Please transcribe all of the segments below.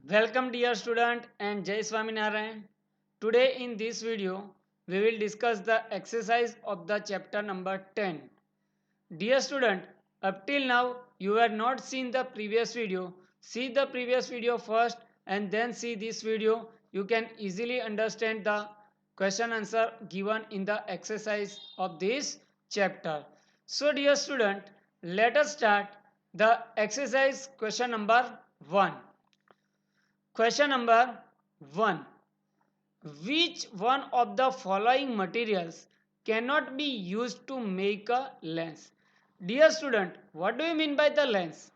Welcome dear student and Jai Swaminarayan. Today in this video we will discuss the exercise of the chapter number 10. Dear student, up till now you have not seen the previous video. See the previous video first and then see this video. You can easily understand the question answer given in the exercise of this chapter. So dear student, let us start the exercise question number 1. Question number 1. Which one of the following materials cannot be used to make a lens? Dear student, what do you mean by the lens?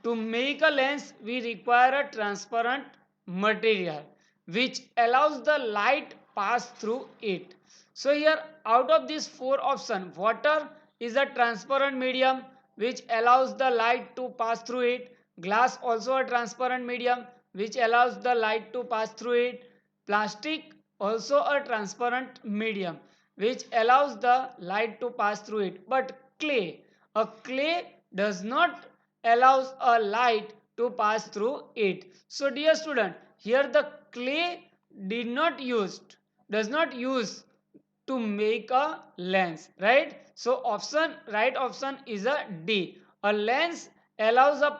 To make a lens, we require a transparent material which allows the light pass through it. So here out of these four options, water is a transparent medium which allows the light to pass through it. Glass also a transparent medium which allows the light to pass through it. Plastic also a transparent medium which allows the light to pass through it. But clay does not allows a light to pass through it. So dear student, here the clay did not used does not use to make a lens, right? So right option is a D. A lens allows a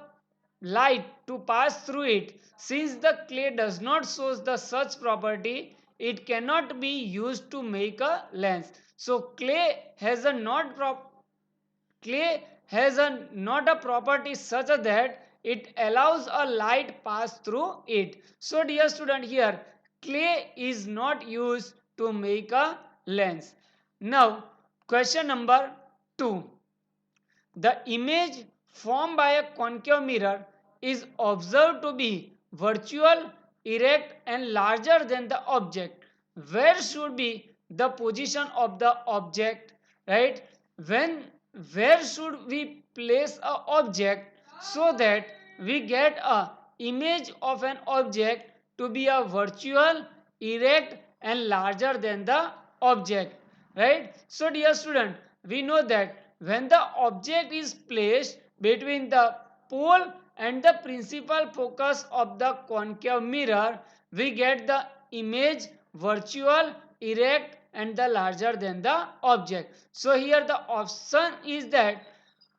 light to pass through it. Since the clay does not shows the such property, it cannot be used to make a lens. So clay has not a property such that it allows a light pass through it. So dear student, here clay is not used to make a lens. Now question number 2. The image formed by a concave mirror is observed to be virtual, erect and larger than the object. Where should be the position of the object, right? when where should we place a object so that we get a image of an object to be a virtual, erect and larger than the object, right? So dear student, we know that when the object is placed between the pole and the principal focus of the concave mirror, we get the image virtual, erect and the larger than the object. So here the option is that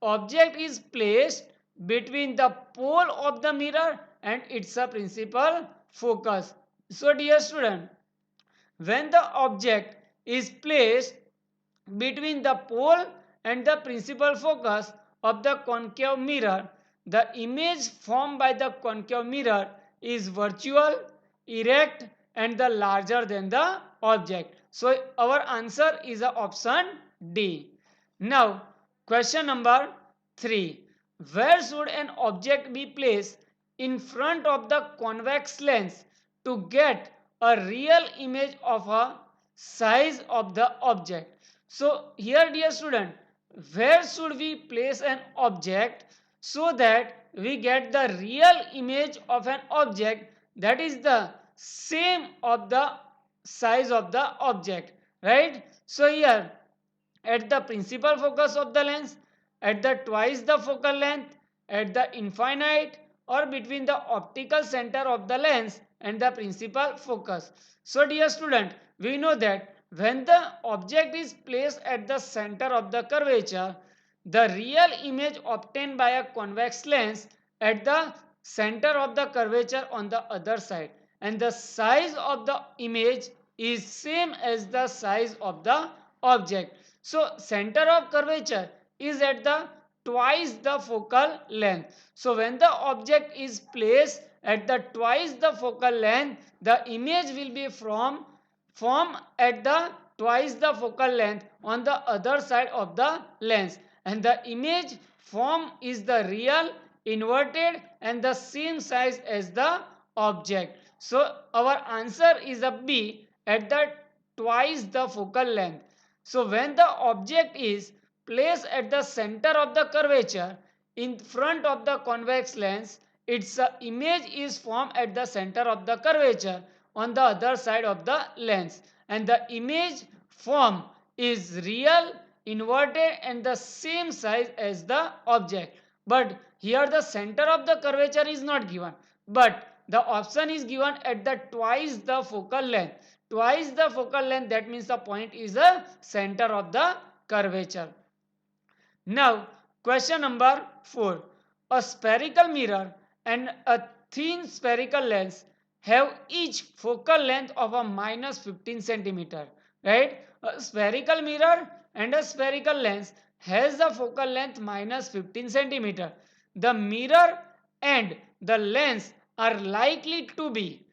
object is placed between the pole of the mirror and its a principal focus. So dear student, when the object is placed between the pole and the principal focus of the concave mirror, the image formed by the concave mirror is virtual, erect and the larger than the object. So our answer is option D. Now question number 3. Where should an object be placed in front of the convex lens to get a real image of a size of the object? So here dear student, where should we place an object so that we get the real image of an object that is the same of the size of the object, right? So here at the principal focus of the lens, at the twice the focal length, at the infinite or between the optical center of the lens and the principal focus. So dear student, we know that when the object is placed at the center of the curvature, the real image obtained by a convex lens at the center of the curvature on the other side, and the size of the image is same as the size of the object. So center of curvature is at the twice the focal length. So when the object is placed at the twice the focal length, the image will be form at the twice the focal length on the other side of the lens, and the image form is the real, inverted and the same size as the object. So our answer is a B, at the twice the focal length. So when the object is placed at the center of the curvature in front of the convex lens, its image is formed at the center of the curvature on the other side of the lens, and the image form is real, inverted and the same size as the object. But here the center of the curvature is not given, but the option is given at the twice the focal length. Twice the focal length, that means the point is the center of the curvature. Now, question number 4. A spherical mirror and a thin spherical lens have each focal length of a minus 15 centimeter. Right? A spherical mirror and a spherical lens has a focal length minus 15 centimeter. The mirror and the lens are likely to be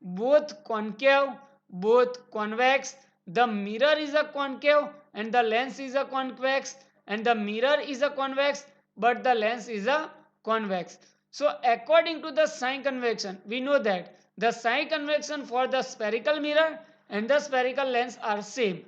both concave, both convex. The mirror is a concave and the lens is a convex, and the mirror is a convex but the lens is a convex. So according to the sign convention, we know that the sign convention for the spherical mirror and the spherical lens are same.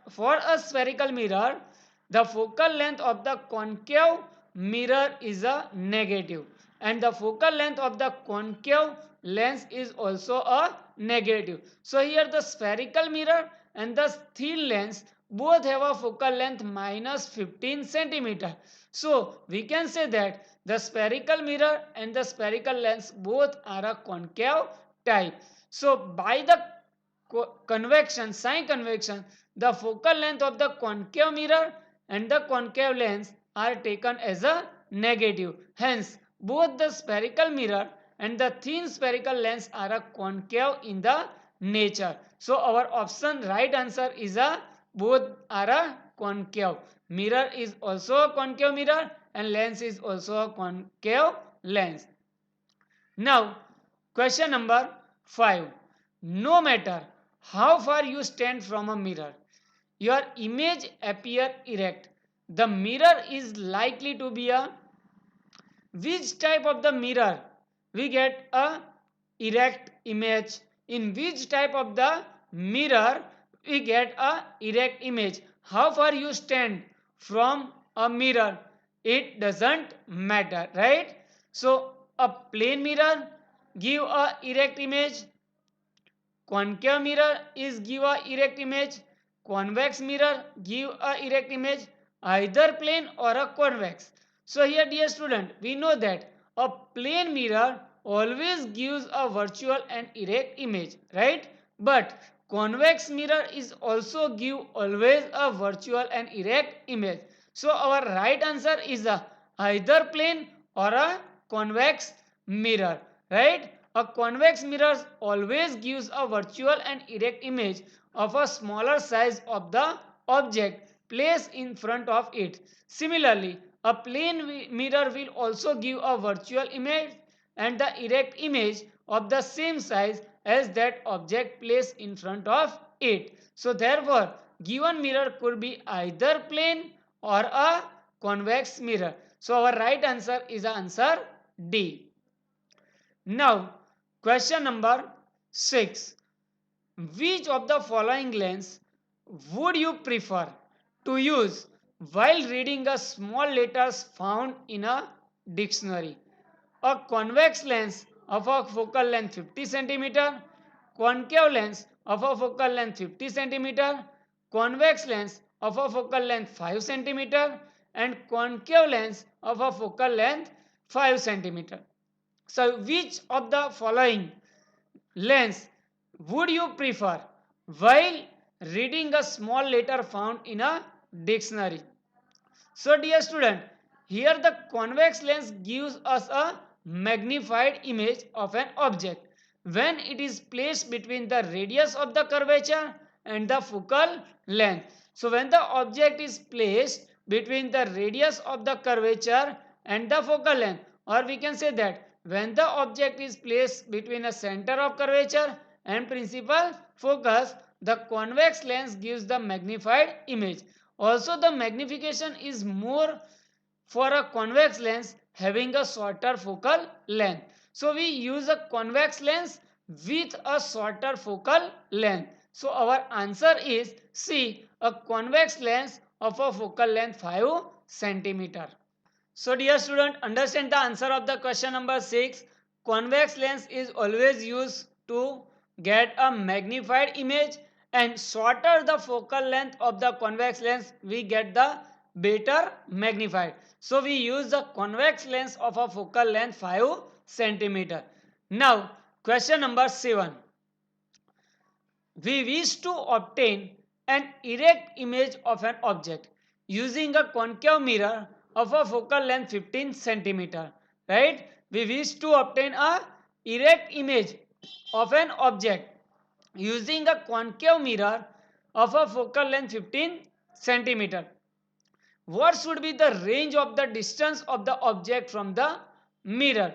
For a spherical mirror, the focal length of the concave mirror is a negative, and the focal length of the concave lens is also a negative. So here the spherical mirror and the thin lens both have a focal length minus 15 centimeter. So we can say that the spherical mirror and the spherical lens both are a concave type. So by the sign convection, the focal length of the concave mirror and the concave lens are taken as a negative. Hence, both the spherical mirror and the thin spherical lens are a concave in the nature. So our option right answer is a both are a concave. Mirror is also a concave mirror and lens is also a concave lens. Now, question number 5. No matter how far you stand from a mirror, your image appear erect. The mirror is likely to be a which type of the mirror we get a erect image. In which type of the mirror we get a erect image. How far you stand from a mirror, it doesn't matter, right? So a plane mirror give a erect image, concave mirror is give a erect image, convex mirror give a erect image, either plane or a convex. So here dear student, we know that a plane mirror always gives a virtual and erect image, right? But convex mirror is also give always a virtual and erect image. So our right answer is a either plane or a convex mirror, right? A convex mirror always gives a virtual and erect image of a smaller size of the object placed in front of it. Similarly, a plane mirror will also give a virtual image and the erect image of the same size as that object placed in front of it. So therefore, given mirror could be either plane or a convex mirror. So our right answer is answer D. Now, question number 6. Which of the following lens would you prefer to use while reading a small letters found in a dictionary? A convex lens of a focal length 50 centimeter, concave lens of a focal length 50 centimeter, convex lens of a focal length 5 centimeter, and concave lens of a focal length 5 centimeter. So which of the following lens would you prefer while reading a small letter found in a dictionary? So dear student, here the convex lens gives us a magnified image of an object when it is placed between the radius of the curvature and the focal length. So when the object is placed between the radius of the curvature and the focal length, or we can say that when the object is placed between a center of curvature and principal focus, the convex lens gives the magnified image. Also, the magnification is more for a convex lens having a shorter focal length. So we use a convex lens with a shorter focal length. So our answer is C, a convex lens of a focal length 5 centimeter. So dear student, understand the answer of the question number 6. Convex lens is always used to get a magnified image, and shorter the focal length of the convex lens, we get the better magnified. So we use the convex lens of a focal length 5 centimeter. Now question number 7. We wish to obtain an erect image of an object using a concave mirror of a focal length 15 centimeter. Right? We wish to obtain a erect image of an object using a concave mirror of a focal length 15 centimeter. What should be the range of the distance of the object from the mirror?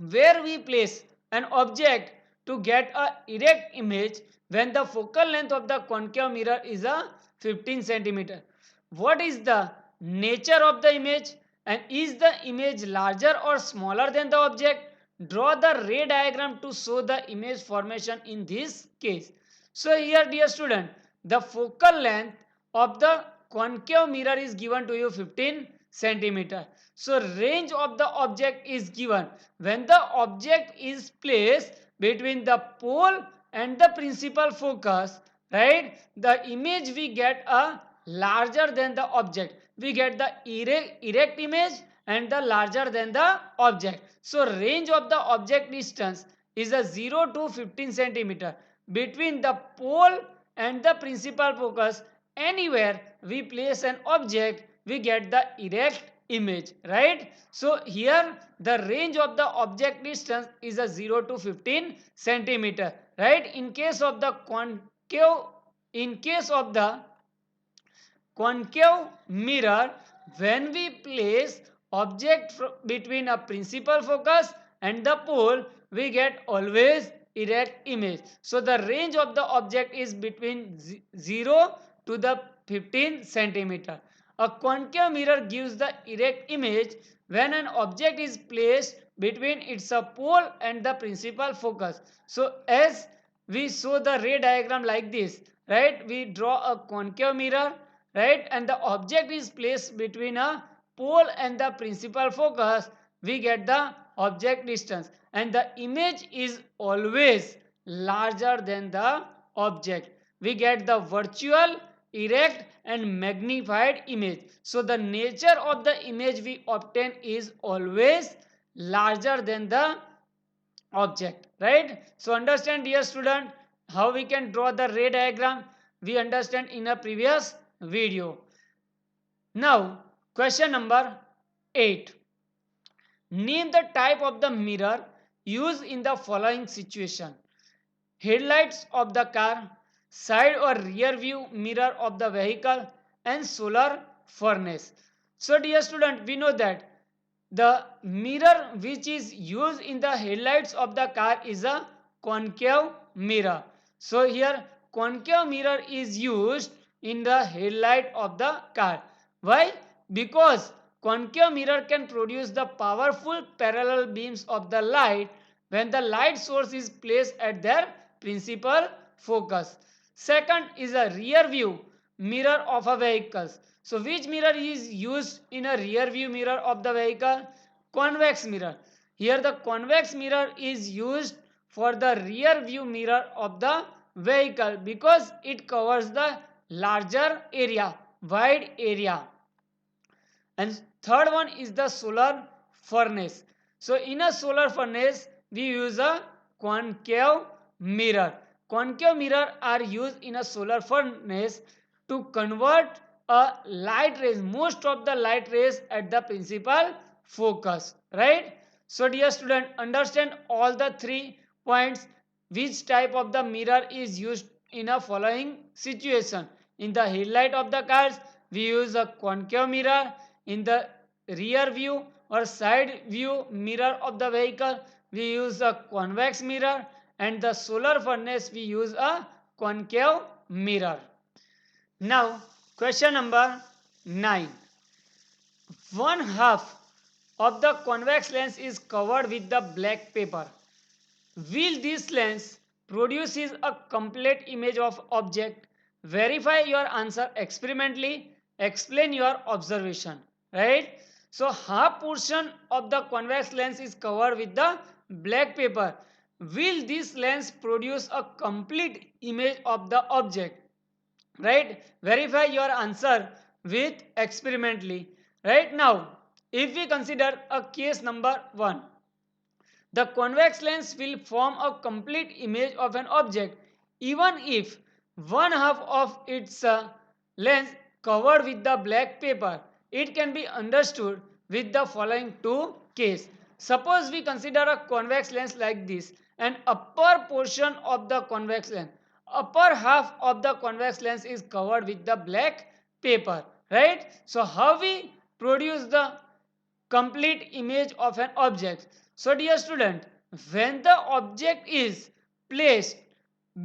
Where we place an object to get a erect image when the focal length of the concave mirror is a 15 centimeter. What is the nature of the image, and is the image larger or smaller than the object? Draw the ray diagram to show the image formation in this case. So here, dear student, the focal length of the concave mirror is given to you 15 centimeter. So range of the object is given when the object is placed between the pole and the principal focus, right? The image we get a larger than the object. We get the erect image and the larger than the object. So range of the object distance is a 0 to 15 centimeter between the pole and the principal focus. Anywhere we place an object, we get the erect image, right? So here the range of the object distance is a 0 to 15 centimeter, right? In case of the concave mirror, when we place object between a principal focus and the pole, we get always erect image. So the range of the object is between 0 to the 15 centimeter. A concave mirror gives the erect image when an object is placed between its pole and the principal focus. So as we show the ray diagram like this, right? We draw a concave mirror, right? And the object is placed between a pole and the principal focus. We get the object distance, and the image is always larger than the object. We get the virtual, erect and magnified image. So the nature of the image we obtain is always larger than the object, right? So understand, dear student, how we can draw the ray diagram. We understand in a previous video. Now question number 8. Name the type of the mirror used in the following situation: headlights of the car, side or rear view mirror of the vehicle, and solar furnace. So dear student, we know that the mirror which is used in the headlights of the car is a concave mirror. So here concave mirror is used in the headlight of the car. Why? Because concave mirror can produce the powerful parallel beams of the light when the light source is placed at their principal focus. Second is a rear view mirror of a vehicle. So which mirror is used in a rear view mirror of the vehicle? Convex mirror. Here the convex mirror is used for the rear view mirror of the vehicle because it covers the larger area, wide area. And third one is the solar furnace. So in a solar furnace we use a concave mirror. Concave mirror are used in a solar furnace to convert a light rays, most of the light rays at the principal focus, right? So dear student, understand all the 3 points. Which type of the mirror is used in a following situation? In the headlight of the cars we use a concave mirror. In the rear view or side view mirror of the vehicle we use a convex mirror, and the solar furnace we use a concave mirror. Now question number 9. One half of the convex lens is covered with the black paper. Will this lens produces a complete image of object? Verify your answer experimentally. Explain your observation, right? So half portion of the convex lens is covered with the black paper. Will this lens produce a complete image of the object? Right? Verify your answer with experimentally. Right now, if we consider a case number 1, the convex lens will form a complete image of an object even if one half of its lens covered with the black paper. It can be understood with the following two cases. Suppose we consider a convex lens like this. An upper portion of the convex lens, upper half of the convex lens is covered with the black paper, right? So how we produce the complete image of an object? So dear student, when the object is placed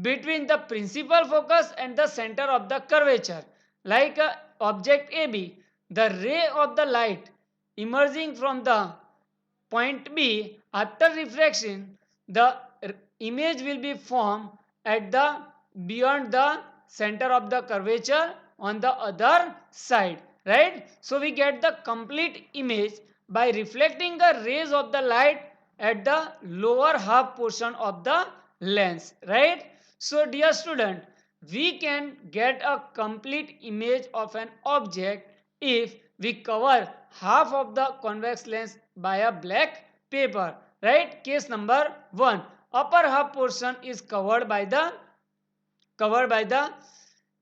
between the principal focus and the center of the curvature, like object AB, the ray of the light emerging from the point B after refraction, the image will be formed at the beyond the center of the curvature on the other side, right? So we get the complete image by reflecting the rays of the light at the lower half portion of the lens, right? So dear student, we can get a complete image of an object if we cover half of the convex lens by a black paper, right? Case number 1, upper half portion is covered by the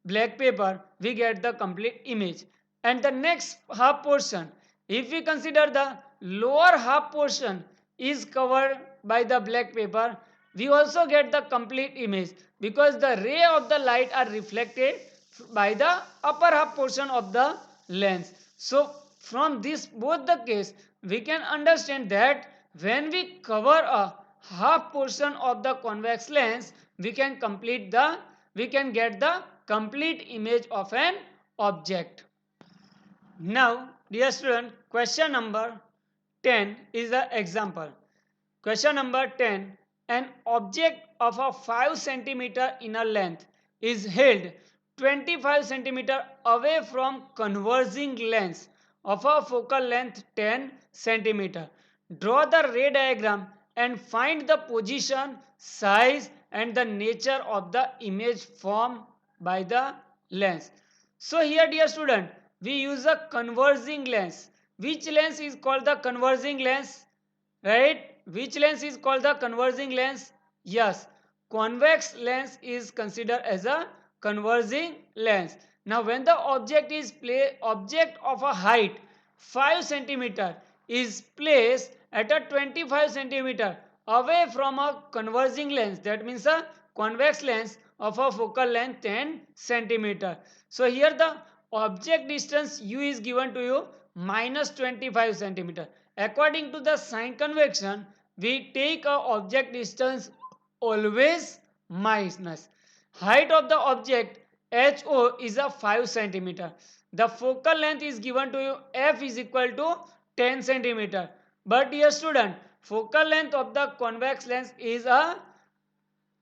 black paper, we get the complete image. And the next half portion, if we consider the lower half portion is covered by the black paper, we also get the complete image because the ray of the light are reflected by the upper half portion of the lens. So from this both the case, we can understand that when we cover a half portion of the convex lens, we can get the complete image of an object. Now, dear student, question number 10 is the example. Question number 10. An object of a 5 centimeter inner length is held 25 centimeter away from converging lens of a focal length 10 centimeter. Draw the ray diagram and find the position, size and the nature of the image formed by the lens. So here dear student, we use a converging lens. Which lens is called the converging lens? Right? Which lens is called the converging lens? Yes, convex lens is considered as a converging lens. Now when the object of a height 5 centimeter is placed at a 25 centimeter away from a converging lens, that means a convex lens of a focal length 10 centimeter. So here the object distance u is given to you minus 25 centimeter. According to the sign convention, we take a object distance always minus. Height of the object HO is a 5 centimeter. The focal length is given to you F is equal to 10 centimeter. But dear student, focal length of the convex lens is a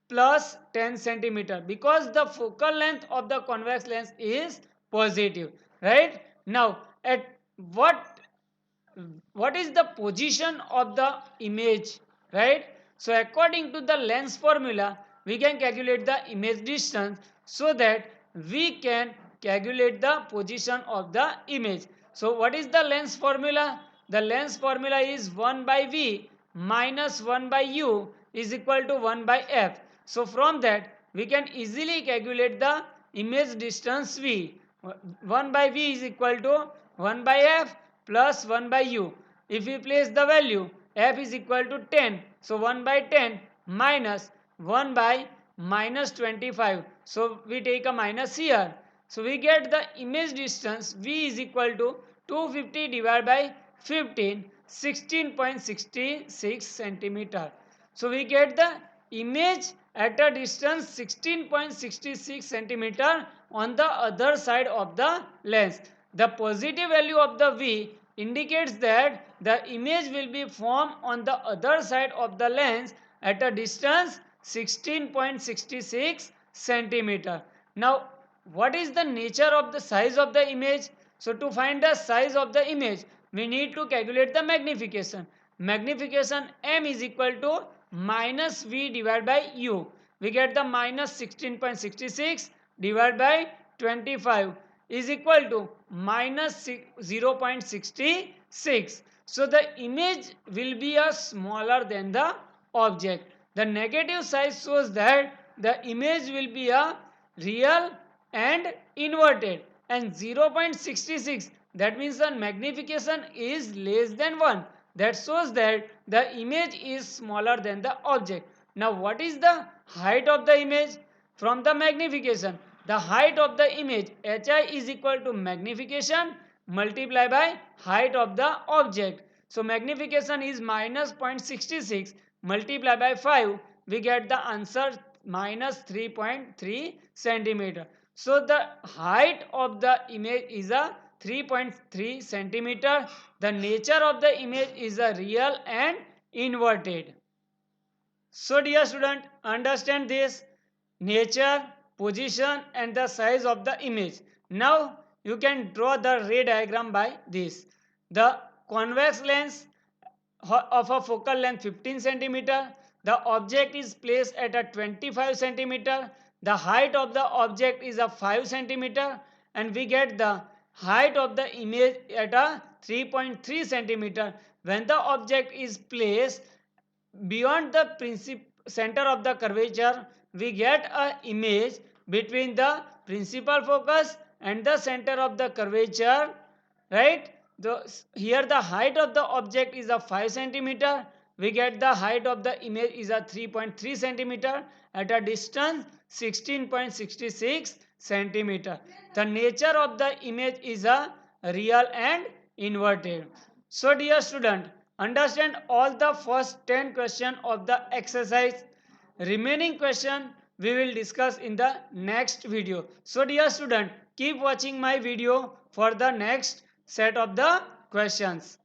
plus 10 centimeter because the focal length of the convex lens is positive, right? Now at what is the position of the image, right? So according to the lens formula, we can calculate the image distance so that we can calculate the position of the image. So what is the lens formula? The lens formula is 1 by v minus 1 by u is equal to 1 by f. So from that we can easily calculate the image distance v. 1 by v is equal to 1 by f plus 1 by u. If we place the value, f is equal to 10. So 1 by 10 minus 1 by minus 25. So we take a minus here. So we get the image distance v is equal to 250 divided by 15, 16.66 centimeter. So we get the image at a distance 16.66 centimeter on the other side of the lens. The positive value of the V indicates that the image will be formed on the other side of the lens at a distance 16.66 centimeter. Now, what is the nature of the size of the image? So, to find the size of the image, we need to calculate the magnification. Magnification M is equal to minus V divided by U. We get the minus 16.66 divided by 25. is equal to minus 0.66. So the image will be a smaller than the object. The negative side shows that the image will be a real and inverted, and 0.66, that means the magnification is less than 1, that shows that the image is smaller than the object. Now what is the height of the image? From the magnification, the height of the image hi is equal to magnification multiplied by height of the object. So magnification is minus 0.66 multiplied by 5, we get the answer minus 3.3 centimeter. So the height of the image is a 3.3 centimeter. The nature of the image is a real and inverted. So dear student, understand this: nature, position and the size of the image. Now you can draw the ray diagram by this. The convex lens of a focal length 15 centimeter. The object is placed at a 25 centimeter. The height of the object is a 5 centimeter, and we get the height of the image at a 3.3 centimeter. When the object is placed beyond the center of the curvature, we get a image between the principal focus and the center of the curvature, right? Here the height of the object is a 5 centimeter. We get the height of the image is a 3.3 centimeter at a distance 16.66 centimeter. The nature of the image is a real and inverted. So dear student, understand all the first 10 question of the exercise. Remaining question we will discuss in the next video. So dear student, keep watching my video for the next set of the questions.